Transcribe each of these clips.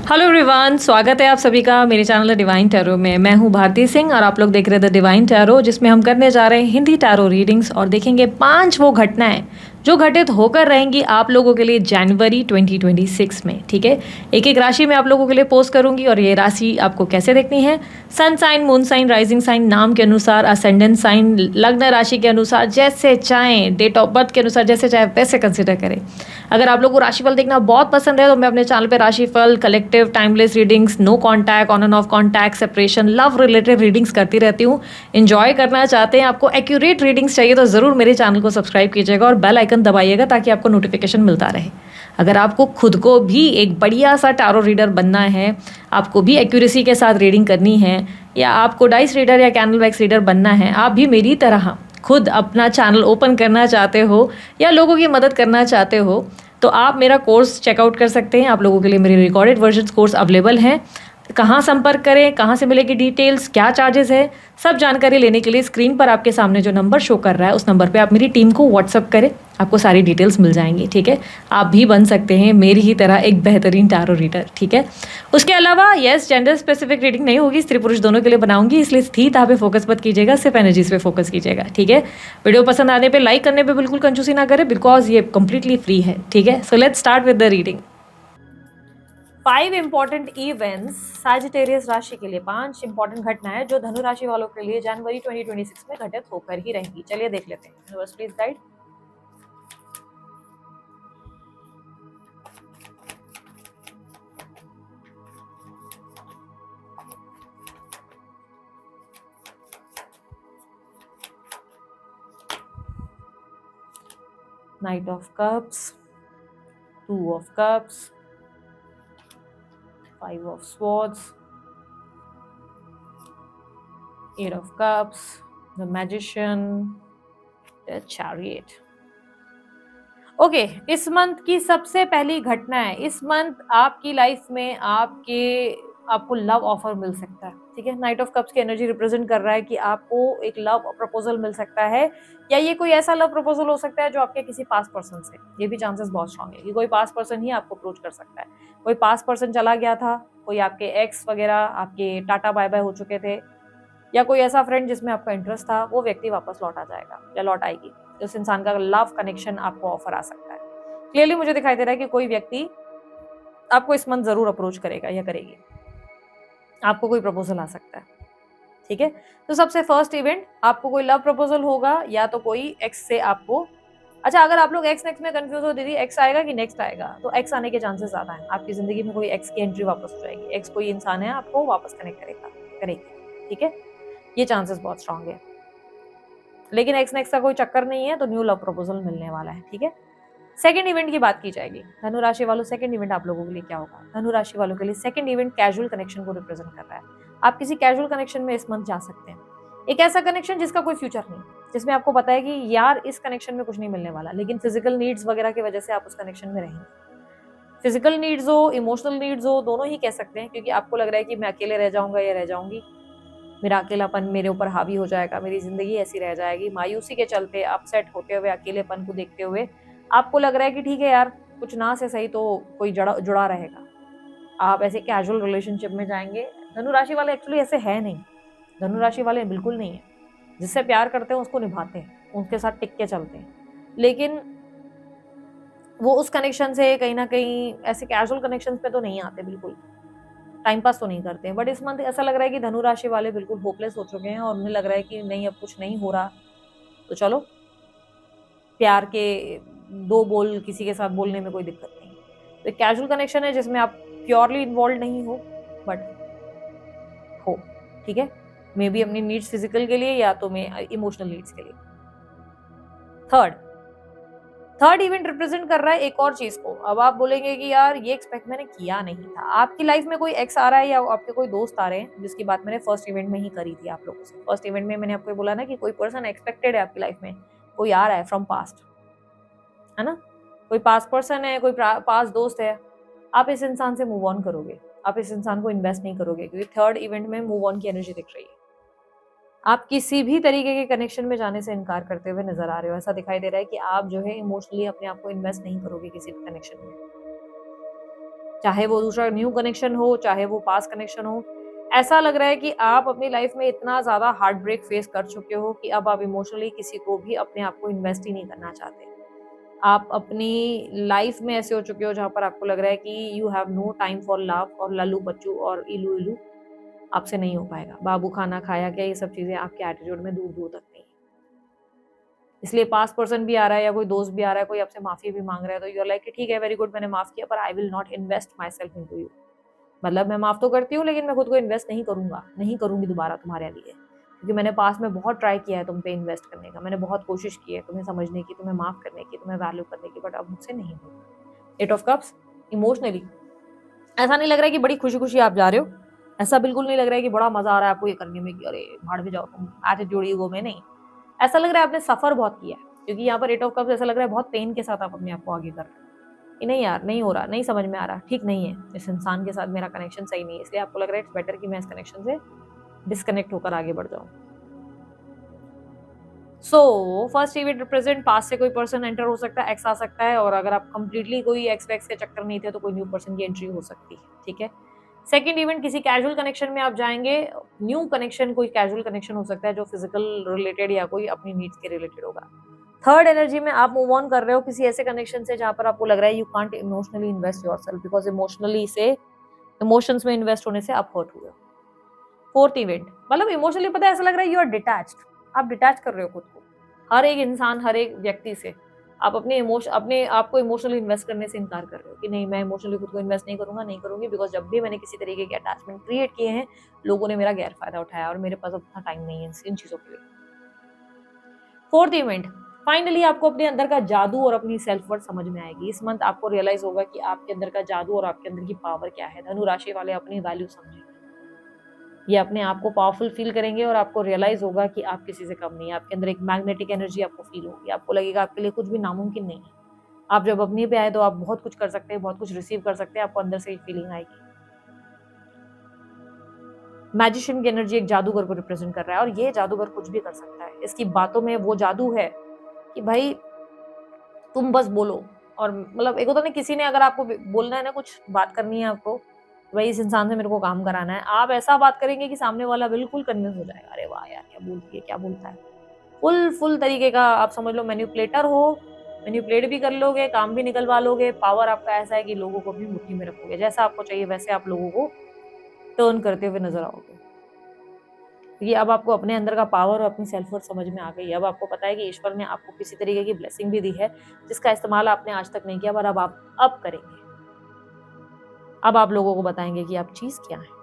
Hello everyone, स्वागत है आप सभी का मेरे चैनल द डिवाइन टैरो में। मैं हूं भारती सिंह और आप लोग देख रहे हैं द डिवाइन टैरो, जिसमें हम करने जा रहे हैं हिंदी टैरो रीडिंग्स और देखेंगे 5 वो घटनाएं जो घटित होकर रहेंगी आप लोगों के लिए जनवरी 2026 में। ठीक है, एक एक राशि मैं आप लोगों के लिए पोस्ट करूंगी और ये राशि आपको कैसे देखनी है, sun sign, moon sign, rising sign, नाम के अनुसार, असेंडेंट साइन, लग्न राशि के अनुसार, जैसे चाहें, डेट ऑफ बर्थ के अनुसार जैसे चाहे वैसे कंसिडर करें। अगर आप लोग को राशिफल देखना बहुत पसंद है तो मैं अपने चैनल पे राशिफल, collective, timeless readings, no contact, on and off contact, separation, love related readings करती रहती हूँ। एंजॉय करना चाहते हैं, आपको एक्यूरेट रीडिंग्स चाहिए तो ज़रूर मेरे चैनल को सब्सक्राइब कीजिएगा और बेल आइकन दबाइएगा ताकि आपको नोटिफिकेशन मिलता रहे। अगर आपको खुद को भी एक बढ़िया सा टारो रीडर बनना है, आपको भी एक्यूरेसी के साथ रीडिंग करनी है, या आपको डाइस रीडर या कैंडल वैक्स रीडर बनना है, आप भी मेरी तरह खुद अपना चैनल ओपन करना चाहते हो या लोगों की मदद करना चाहते हो, तो आप मेरा कोर्स चेकआउट कर सकते हैं। आप लोगों के लिए मेरे रिकॉर्डेड वर्जन कोर्स अवेलेबल हैं। कहाँ संपर्क करें, कहाँ से मिलेगी डिटेल्स, क्या चार्जेस है, सब जानकारी लेने के लिए स्क्रीन पर आपके सामने जो नंबर शो कर रहा है उस नंबर पे आप मेरी टीम को व्हाट्सअप करें, आपको सारी डिटेल्स मिल जाएंगी। ठीक है, आप भी बन सकते हैं मेरी ही तरह एक बेहतरीन टैरो रीडर। ठीक है, उसके अलावा यस, जेंडर स्पेसिफिक रीडिंग नहीं होगी, स्त्री पुरुष दोनों के लिए बनाऊंगी, इसलिए स्थीता पे फोकस मत कीजिएगा, सिर्फ एनर्जीज पे फोकस कीजिएगा। ठीक है, वीडियो पसंद आने पे लाइक करने पे बिल्कुल कंजूसी ना करें, बिकॉज ये कंप्लीटली फ्री है। ठीक है, so let's start with the reading. 5 important events Sagittarius राशि के लिए, 5 इंपॉर्टेंट घटनाएं जो धनु राशि वालों के लिए जनवरी 2026 में घटित होकर ही रहेंगी। चलिए देख लेते हैं। Universe please guide. Knight of Cups, 2 of Cups, 5 of Swords, 8 of Cups, the Magician, the Chariot. Okay, इस मंथ की सबसे पहली घटना है, इस मंथ आपकी लाइफ में आपको लव ऑफर मिल सकता है। ठीक है, नाइट ऑफ कप्स की एनर्जी रिप्रेजेंट कर रहा है कि आपको एक लव प्रपोजल मिल सकता है, या ये कोई ऐसा लव प्रपोजल हो सकता है जो आपके किसी पास पर्सन से, ये भी चांसेस बहुत स्ट्रांग है कि कोई पास पर्सन ही आपको अप्रोच कर सकता है। कोई पास पर्सन चला गया था, कोई आपके एक्स वगैरह आपके टाटा बाय बाय हो चुके थे, या कोई ऐसा फ्रेंड जिसमें आपका इंटरेस्ट था, वो व्यक्ति वापस लौट आ जाएगा या लौट आएगी। उस इंसान का लव कनेक्शन आपको ऑफर आ सकता है। क्लियरली मुझे दिखाई दे रहा है कि कोई व्यक्ति आपको इस मंथ जरूर अप्रोच करेगा या करेगी, आपको कोई प्रपोजल आ सकता है। ठीक है, तो सबसे फर्स्ट इवेंट आपको कोई लव प्रपोजल होगा, या तो कोई एक्स से आपको, अच्छा अगर आप लोग एक्स नेक्स्ट में कंफ्यूज हो, दीदी एक्स आएगा कि नेक्स्ट आएगा, तो एक्स आने के चांसेस ज्यादा हैं। आपकी जिंदगी में कोई एक्स की एंट्री वापस हो जाएगी, एक्स कोई इंसान है आपको वापस कनेक्ट करेगी। ठीक है, ये चांसेस बहुत स्ट्रांग है। लेकिन एक्स नेक्स्ट का कोई चक्कर नहीं है, तो न्यू लव प्रपोजल मिलने वाला है। ठीक है, सेकंड इवेंट की बात की जाएगी। धनु राशि वालों, सेकंड इवेंट आप लोगों के लिए क्या होगा? धनु राशि वालों के लिए सेकंड इवेंट कैजुअल कनेक्शन को रिप्रेजेंट कर रहा है। आप किसी कैजुअल कनेक्शन में इस मंथ जा सकते हैं, एक ऐसा कनेक्शन जिसका कोई फ्यूचर नहीं, जिसमें आपको पता है कि यार इस कनेक्शन में कुछ नहीं मिलने वाला, लेकिन फिजिकल नीड्स वगैरह की वजह से आप उस कनेक्शन में रहेंगे। फिजिकल नीड्स हो, इमोशनल नीड्स हो, दोनों ही कह सकते हैं, क्योंकि आपको लग रहा है कि मैं अकेले रह जाऊंगा या रह जाऊंगी, मेरा अकेलापन मेरे ऊपर हावी हो जाएगा, मेरी जिंदगी ऐसी रह जाएगी। मायूसी के चलते, अपसेट होते हुए, अकेलेपन को देखते हुए आपको लग रहा है कि ठीक है यार, कुछ ना से सही तो कोई जुड़ा रहेगा। आप ऐसे कैजुअल रिलेशनशिप में जाएंगे। धनु राशि वाले एक्चुअली ऐसे है नहीं, धनु राशि वाले बिल्कुल नहीं है। जिससे प्यार करते हैं उसको निभाते हैं, उनके साथ टिक के चलते हैं, लेकिन वो उस कनेक्शन से कहीं ना कहीं ऐसे कैजुअल कनेक्शन पे तो नहीं आते, बिल्कुल टाइम पास तो नहीं करते हैं। बट इस मंथ ऐसा लग रहा है कि धनु राशि वाले बिल्कुल होपलेस हो चुके हैं और उन्हें लग रहा है कि नहीं, अब कुछ नहीं हो रहा, तो चलो प्यार के 2 बोल किसी के साथ बोलने में कोई दिक्कत नहीं। तो एक कैजुअल कनेक्शन है जिसमें आप प्योरली इन्वॉल्व नहीं हो, बट हो। ठीक है, मे बी अपनी नीड्स फिजिकल के लिए या तो मैं इमोशनल नीड्स के लिए। थर्ड इवेंट रिप्रेजेंट कर रहा है एक और चीज को। अब आप बोलेंगे कि यार ये एक्सपेक्ट मैंने किया नहीं था। आपकी लाइफ में कोई एक्स आ रहा है या आपके कोई दोस्त आ रहे हैं, जिसकी बात मैंने फर्स्ट इवेंट में ही करी थी आप लोगों से। फर्स्ट इवेंट में मैंने आपको बोला ना कि कोई पर्सन एक्सपेक्टेड है आपकी लाइफ में, कोई आ रहा है फ्रॉम पास्ट, है ना, कोई पास पर्सन है, कोई पास दोस्त है। आप इस इंसान से मूव ऑन करोगे, आप इस इंसान को इन्वेस्ट नहीं करोगे, क्योंकि थर्ड इवेंट में मूव ऑन की एनर्जी दिख रही है। आप किसी भी तरीके के कनेक्शन में जाने से इनकार करते हुए नजर आ रहे हो। ऐसा दिखाई दे रहा है कि आप जो है इमोशनली अपने आप को इन्वेस्ट नहीं करोगे किसी भी कनेक्शन में। चाहे वो दूसरा न्यू कनेक्शन हो, चाहे वो पास्ट कनेक्शन हो। ऐसा लग रहा है कि आप अपनी लाइफ में इतना ज़्यादा हार्ट ब्रेक फेस कर चुके हो कि अब आप इमोशनली किसी को भी अपने आप को इन्वेस्ट ही नहीं करना चाहते। आप अपनी लाइफ में ऐसे हो चुके हो जहाँ पर आपको लग रहा है कि you have no time for love और लल्लू बच्चू और इलू इलू आपसे नहीं हो पाएगा। बाबू खाना खाया क्या, ये सब चीज़ें आपके एटीट्यूड में दूर-दूर तक नहीं है। इसलिए पास्ट पर्सन भी आ रहा है या कोई दोस्त भी आ रहा है, कोई आपसे माफ़ी भी माँग रहा है, तो यू आर लाइक कि ठीक है, वेरी गुड, मैंने माफ़ किया, पर I will not invest my self into you. मतलब मैं माफ़ तो करती हूँ, लेकिन मैं खुद को इन्वेस्ट नहीं करूँगा, नहीं करूँगी दोबारा तुम्हारे लिए। क्योंकि मैंने पास्ट में बहुत ट्राई किया है तुम पे इन्वेस्ट करने का, मैंने बहुत कोशिश की है तुम्हें समझने की, तुम्हें माफ़ करने की, तुम्हें वैल्यू करने की, बट अब मुझसे नहीं होगा। एट ऑफ कप्स, इमोशनली ऐसा नहीं लग रहा है कि बड़ी खुशी-खुशी आप जा रहे हो। ऐसा बिल्कुल नहीं लग रहा है कि बड़ा मज़ा आ रहा है आपको ये करने में कि अरे भाड़ में जाओ तुम, एटीट्यूड ईगो में, नहीं। ऐसा लग रहा है आपने सफ़र बहुत किया है, क्योंकि यहाँ पर एट ऑफ कप्स ऐसा लग रहा है बहुत पेन के साथ आप अपने आप को आगे कर रहे हो कि नहीं यार, नहीं हो रहा, नहीं समझ में आ रहा, ठीक नहीं है, इस इंसान के साथ मेरा कनेक्शन सही नहीं है, इसलिए आपको लग रहा है इट्स बेटर कि मैं इस कनेक्शन से डिस्कनेक्ट होकर आगे बढ़ जाऊँ। So first event represent past से कोई पर्सन एंटर हो सकता है, एक्स आ सकता है, और अगर आप कंप्लीटली कोई एक्स वैक्स के चक्कर नहीं थे तो कोई न्यू पर्सन की एंट्री हो सकती है, ठीक है। सेकंड इवेंट, किसी कैजुअल कनेक्शन में आप जाएंगे। न्यू कनेक्शन कोई कैजुअल कनेक्शन हो सकता है जो फिजिकल रिलेटेड या कोई अपनी नीड्स के रिलेटेड होगा। थर्ड एनर्जी में आप मूव ऑन कर रहे हो किसी ऐसे कनेक्शन से जहां पर आपको लग रहा है you can't emotionally invest yourself because emotionally से इमोशंस में इन्वेस्ट होने से आप हर्ट हुए हो। फोर्थ इवेंट, मतलब इमोशनली पता है ऐसा लग रहा है यू आर डिटैच्ड, आप डिटैच कर रहे हो खुद को हर एक इंसान, हर एक व्यक्ति से। आप अपने आप को इमोशनली इन्वेस्ट करने से इनकार कर रहे हो कि नहीं, मैं इमोशनली खुद को इन्वेस्ट नहीं करूंगा, नहीं करूंगी, बिकॉज जब भी मैंने किसी तरीके के अटैचमेंट क्रिएट किए हैं, लोगों ने मेरा गैर फायदा उठाया और मेरे पास अब उतना टाइम नहीं है इन चीजों के लिए। फोर्थ इवेंट, फाइनली आपको अपने अंदर का जादू और अपनी सेल्फ वर्थ समझ में आएगी। इस मंथ आपको रियलाइज होगा कि आपके अंदर का जादू और आपके अंदर की पावर क्या है। धनु राशि वाले अपनी वैल्यू समझेंगे, ये अपने आप को पावरफुल फील करेंगे और आपको रियलाइज होगा कि आप किसी से कम नहीं है। आपके अंदर एक मैग्नेटिक एनर्जी आपको फील होगी, आपको लगेगा आपके लिए कुछ भी नामुमकिन नहीं है। आप जब अपने पे आए तो आप बहुत कुछ कर सकते हैं, बहुत कुछ रिसीव कर सकते हैं, आपको अंदर से एक फीलिंग आएगी। मैजिशियन की एनर्जी एक जादूगर को रिप्रेजेंट कर रहा है, और ये जादूगर कुछ भी कर सकता है। इसकी बातों में वो जादू है कि भाई तुम बस बोलो, और मतलब एक होता ना, किसी ने अगर आपको बोलना है ना, कुछ बात करनी है आपको, भाई इस इंसान से मेरे को काम कराना है, आप ऐसा बात करेंगे कि सामने वाला बिल्कुल कन्विंस हो जाएगा, अरे वाह यार क्या बोलती है, क्या बोलता है। फुल तरीके का आप समझ लो मैनिपुलेटर हो, मैनिपुलेट भी कर लोगे, काम भी निकलवा लोगे। पावर आपका ऐसा है कि लोगों को भी मुट्ठी में रखोगे, जैसा आपको चाहिए वैसे आप लोगों को टर्न करते हुए नजर आओगे। क्योंकि अब आपको अपने अंदर का पावर और अपनी सेल्फ वर्थ समझ में आ गई है। अब आपको पता है कि ईश्वर ने आपको किसी तरीके की ब्लेसिंग भी दी है जिसका इस्तेमाल आपने आज तक नहीं किया, पर अब आप करेंगे। अब आप लोगों को बताएंगे कि आप चीज क्या है।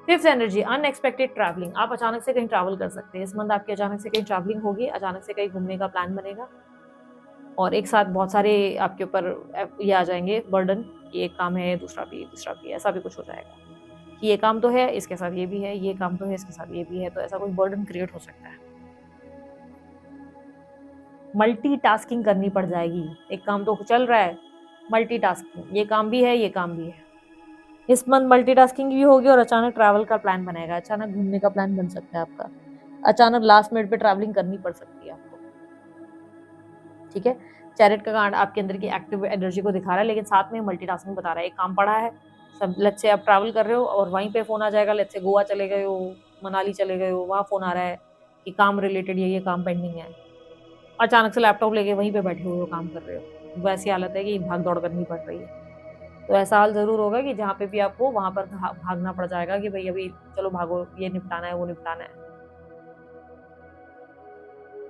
Fifth energy, unexpected travelling. आप अचानक से कहीं ट्रैवल कर सकते हैं। इस मंथ आपकी अचानक से कहीं ट्रैवलिंग होगी, अचानक से कहीं घूमने का प्लान बनेगा, और एक साथ बहुत सारे आपके ऊपर ये आ जाएंगे बर्डन कि एक काम है, दूसरा भी, ऐसा भी कुछ हो जाएगा कि ये काम तो है, इसके साथ ये भी है, ये काम तो है, इसके साथ ये भी है, तो ऐसा कोई बर्डन क्रिएट हो सकता है। मल्टीटास्किंग करनी पड़ जाएगी, एक काम तो चल रहा है, मल्टीटास्किंग, ये काम भी है, ये काम भी है। इस मंथ मल्टीटास्किंग भी होगी और अचानक ट्रैवल का प्लान बनेगा, अचानक घूमने का प्लान बन सकता है आपका, अचानक लास्ट मिनट पे ट्रैवलिंग करनी पड़ सकती है आपको, ठीक है। चैरिट का कार्ड आपके अंदर की एक्टिव एनर्जी को दिखा रहा है, लेकिन साथ में मल्टीटास्किंग बता रहा है। एक काम पड़ा है, सब लेट्स से आप ट्रैवल कर रहे हो और वहीं पे फोन आ जाएगा, लेट्स से गोवा चले गए हो, मनाली चले गए हो, वहाँ फोन आ रहा है कि काम रिलेटेड ये काम पेंडिंग है। अचानक से लैपटॉप लेके वहीं पे बैठे हुए हो, काम कर रहे हो, वैसी हालत है कि भाग दौड़ करनी पड़ रही है। तो ऐसा हाल जरूर होगा कि जहाँ पे भी आपको वहां पर भागना पड़ जाएगा कि भाई अभी चलो भागो, ये निपटाना है, वो निपटाना है।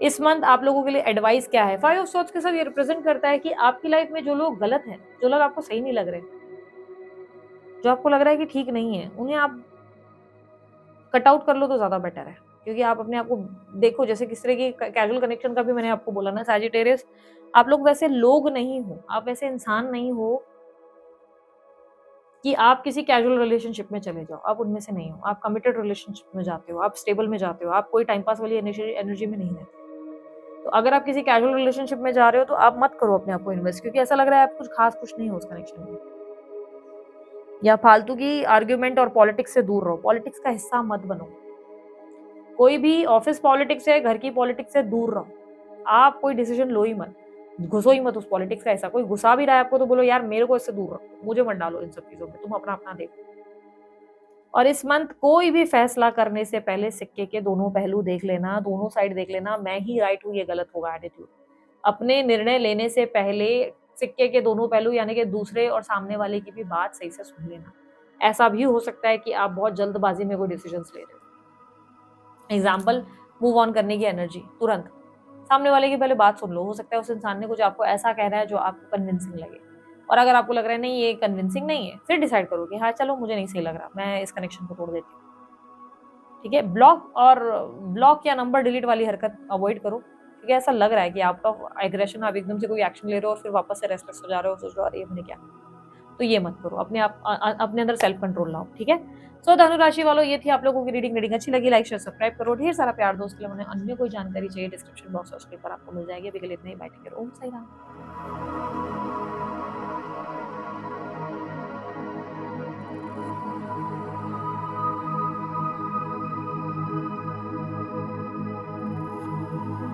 इस मंथ आप लोगों के लिए एडवाइस क्या है? 5 ऑफ सॉर्ड्स के साथ ये रिप्रेजेंट करता है कि आपकी लाइफ में जो लोग गलत हैं, जो लोग आपको सही नहीं लग रहे, जो आपको लग रहा है कि ठीक नहीं है, उन्हें आप कट आउट कर लो तो ज्यादा बेटर है। क्योंकि आप अपने आप को देखो, जैसे किस तरह की कैजुअल कनेक्शन का भी मैंने आपको बोला ना, सैजिटेरियस, आप लोग वैसे लोग नहीं हो, आप वैसे इंसान नहीं हो कि आप किसी कैजुअल रिलेशनशिप में चले जाओ, आप उनमें से नहीं हो। आप कमिटेड रिलेशनशिप में जाते हो, आप स्टेबल में जाते हो, आप कोई टाइम पास वाली एनर्जी में नहीं रहते। तो अगर आप किसी कैजुअल रिलेशनशिप में जा रहे हो तो आप मत करो अपने आप को इन्वेस्ट, क्योंकि ऐसा लग रहा है आप कुछ खास कुछ नहीं हो उस कनेक्शन में। या फालतू की आर्ग्यूमेंट और पॉलिटिक्स से दूर रहो, पॉलिटिक्स का हिस्सा मत बनो। कोई भी ऑफिस पॉलिटिक्स है, घर की पॉलिटिक्स से दूर रहो, आप कोई डिसीजन लो ही मत। घुसो ही मत उस पॉलिटिक्स का। ऐसा कोई घुसा भी रहा है आपको तो बोलो यार मेरे को इससे दूर रखो, मुझे मत डालो इन सब चीज़ों में, तुम अपना-अपना देखो। और इस मंथ कोई भी फैसला करने से पहले सिक्के के दोनों पहलू देख लेना, दोनों साइड देख लेना, मैं ही राइट हूँ ये गलत होगा एटीट्यूड। अपने निर्णय लेने से पहले सिक्के के दोनों पहलू यानी कि दूसरे और सामने वाले की भी बात सही से सुन लेना। ऐसा भी हो सकता है कि आप बहुत जल्दबाजी में कोई डिसीजंस ले रहे हो। एग्जाम्पल, मूव ऑन करने की एनर्जी तुरंत। सामने वाले की पहले बात सुन लो, हो सकता है उस इंसान ने कुछ आपको ऐसा कह रहा है जो आपको कन्विंसिंग लगे, और अगर आपको लग रहा है नहीं ये कन्विंसिंग नहीं है, फिर डिसाइड करो कि हाँ चलो मुझे नहीं सही लग रहा, मैं इस कनेक्शन को तोड़ देती हूँ। ठीक है, ब्लॉक या नंबर डिलीट वाली हरकत अवॉइड करो, ठीक है। ऐसा लग रहा है कि आउट ऑफ एग्रेशन आप एकदम से कोई एक्शन ले रहे हो और फिर वापस से रेस्टलेस हो जा रहे हो, सोच रहे हो अरे ये मैंने क्या, तो ये मत करो। अपने अंदर सेल्फ कंट्रोल लाओ, ठीक है। सो धनु राशि वालों, ये थी आप लोगों की रीडिंग अच्छी लगी लाइक शेयर सब्सक्राइब करो, ढेर सारा प्यार दोस्त के लिए। मैंने अन्य कोई जानकारी चाहिए डिस्क्रिप्शन बॉक्स और उसके ऊपर आपको मिल जाएगी। अभी के लिए इतना ही, बाय टेक केयर, ओम साई राम।